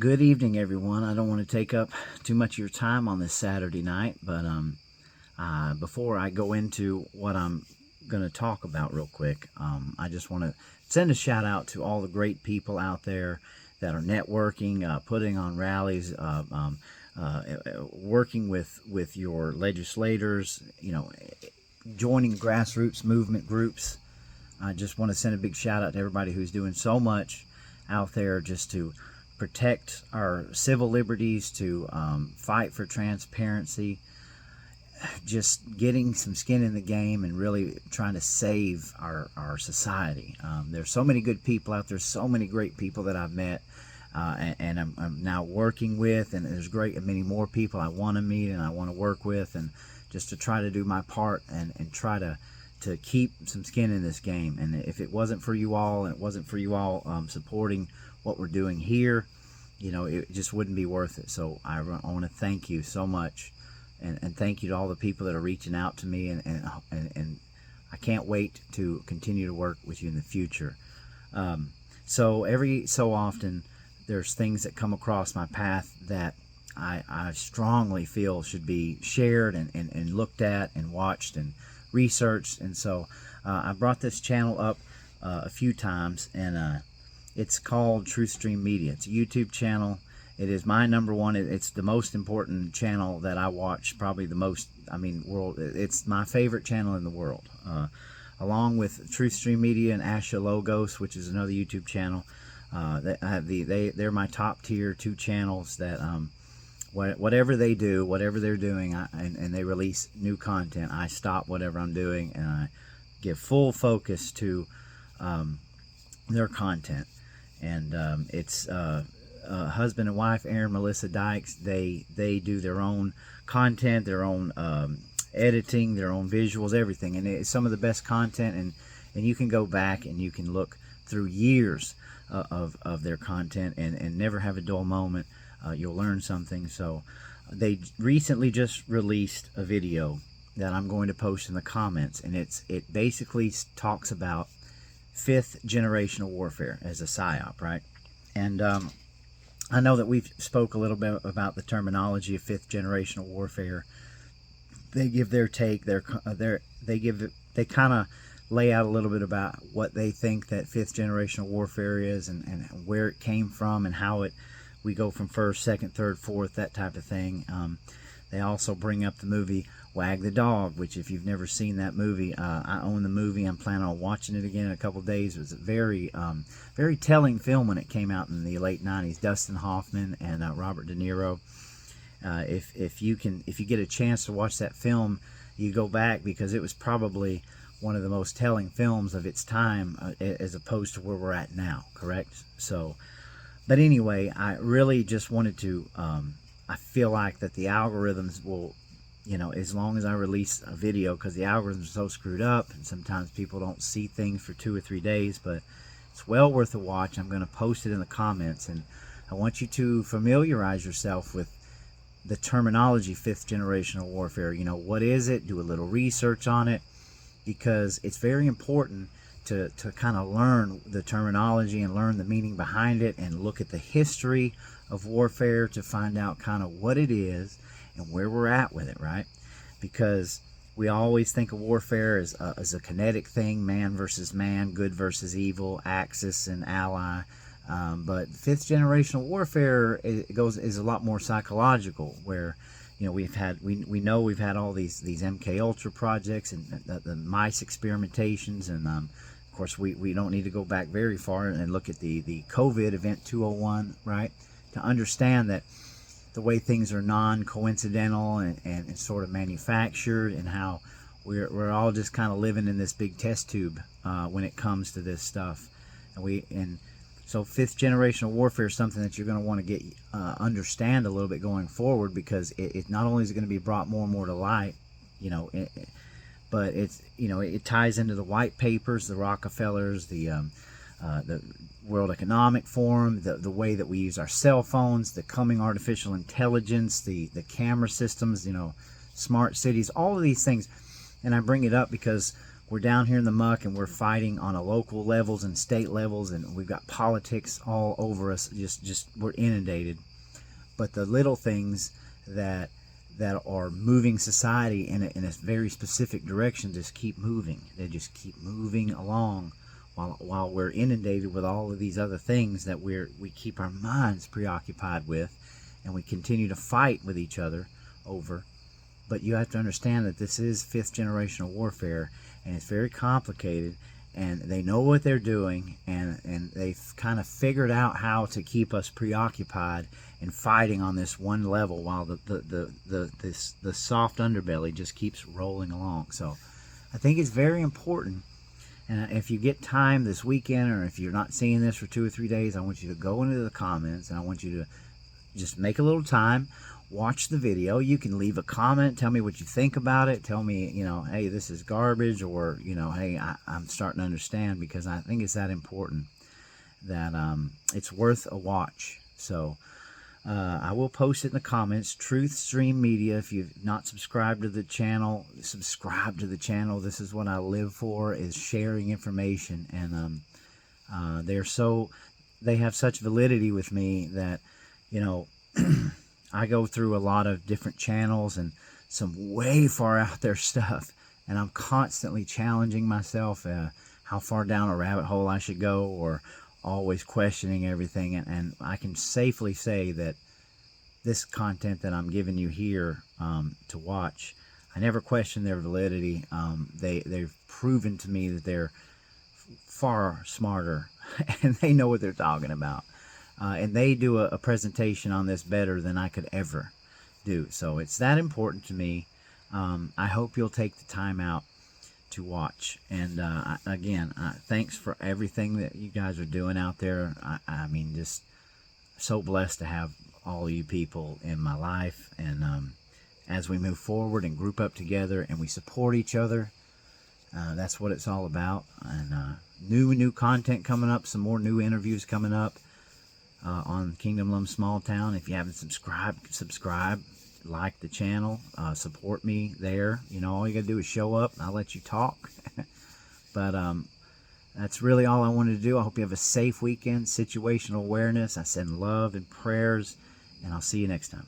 Good evening, everyone. I don't want to take up too much of your time on this Saturday night, but before I go into what I'm going to talk about real quick, I just want to send a shout out to all the great people out there that are networking, putting on rallies, working with your legislators, joining grassroots movement groups. I just want to send a big shout out to everybody who's doing so much out there just to protect our civil liberties, to fight for transparency, just getting some skin in the game and really trying to save our society. There's so many good people out there, so many great people that I've met and I'm now working with, and there's many more people I want to meet and I want to work with, and just to try to do my part and try to keep some skin in this game. And if it wasn't for you all, and it wasn't for you all supporting what we're doing here, it just wouldn't be worth it. So I want to thank you so much, and thank you to all the people that are reaching out to me, and I can't wait to continue to work with you in the future. So every so often there's things that come across my path that I strongly feel should be shared and looked at and watched and researched. And so I brought this channel up a few times, and it's called Truthstream Media. It's a YouTube channel. It is my number one. It's the most important channel that I watch, probably the most. It's my favorite channel in the world, along with Truthstream Media and Asha Logos, which is another YouTube channel. They're my top tier two channels that whatever they do, whatever they're doing, and they release new content, I stop whatever I'm doing and I give full focus to their content. And it's husband and wife, Aaron and Melissa Dykes. They do their own content, their own editing, their own visuals, everything, and it's some of the best content. And you can go back and you can look through years of their content and never have a dull moment. You'll learn something. So they recently just released a video that I'm going to post in the comments, and it basically talks about fifth generational warfare as a psyop, right? And I know that we've spoke a little bit about the terminology of fifth generational warfare. They give their take, they kind of lay out a little bit about what they think that fifth generational warfare is, and where it came from, and how we go from first, second, third, fourth, that type of thing. They also bring up the movie Wag the Dog, which, if you've never seen that movie, I own the movie. I'm planning on watching it again in a couple of days. It was a very telling film when it came out in the late 90s. Dustin Hoffman and Robert De Niro. If you get a chance to watch that film, you go back, because it was probably one of the most telling films of its time, as opposed to where we're at now, correct? So, but anyway, I really just wanted to, I feel like that the algorithms will, as long as I release a video, because the algorithms are so screwed up, and sometimes people don't see things for 2 or 3 days, but it's well worth a watch. I'm going to post it in the comments, and I want you to familiarize yourself with the terminology fifth generational warfare. What is it? Do a little research on it, because it's very important to kind of learn the terminology and learn the meaning behind it, and look at the history of warfare to find out kind of what it is and where we're at with it, right? Because we always think of warfare as a kinetic thing, man versus man, good versus evil, axis and ally. But fifth generational warfare is a lot more psychological, where we know we've had all these MK Ultra projects and the mice experimentations, and of course we don't need to go back very far and look at the COVID event 201, right, to understand that the way things are non-coincidental and sort of manufactured, and how we're all just kind of living in this big test tube when it comes to this stuff. And so fifth generational warfare is something that you're going to want to get understand a little bit going forward, because it not only is it going to be brought more and more to light, but it ties into the white papers, the Rockefellers, the World Economic Forum, the way that we use our cell phones, the coming artificial intelligence, the camera systems, smart cities, all of these things. And I bring it up because we're down here in the muck and we're fighting on a local levels and state levels, and we've got politics all over us. Just we're inundated. But the little things that are moving society in a very specific direction just keep moving. They just keep moving along while we're inundated with all of these other things that we keep our minds preoccupied with, and we continue to fight with each other over. But you have to understand that this is fifth generational warfare, and it's very complicated, and they know what they're doing, and they've kind of figured out how to keep us preoccupied and fighting on this one level while the soft underbelly just keeps rolling along. So I think it's very important. And if you get time this weekend, or if you're not seeing this for 2 or 3 days, I want you to go into the comments, and I want you to just make a little time, watch the video. You can leave a comment, tell me what you think about it, tell me, hey, this is garbage, or, hey, I'm starting to understand, because I think it's that important that it's worth a watch. So I will post it in the comments. Truthstream Media. If you've not subscribed to the channel, subscribe to the channel. This is what I live for, is sharing information. And they have such validity with me that, I go through a lot of different channels and some way far out there stuff, and I'm constantly challenging myself how far down a rabbit hole I should go, or always questioning everything. And I can safely say that this content that I'm giving you here to watch, I never question their validity. They've proven to me that they're far smarter and they know what they're talking about. And they do a presentation on this better than I could ever do. So it's that important to me. I hope you'll take the time out to watch. And again, thanks for everything that you guys are doing out there. I mean, just so blessed to have all you people in my life. And as we move forward and group up together and we support each other, that's what it's all about. And new content coming up, some more new interviews coming up on Kingdom Lum Small Town. If you haven't subscribe, like the channel, support me there. All you gotta do is show up, and I'll let you talk. But that's really all I wanted to do. I hope you have a safe weekend. Situational awareness. I send love and prayers, and I'll see you next time.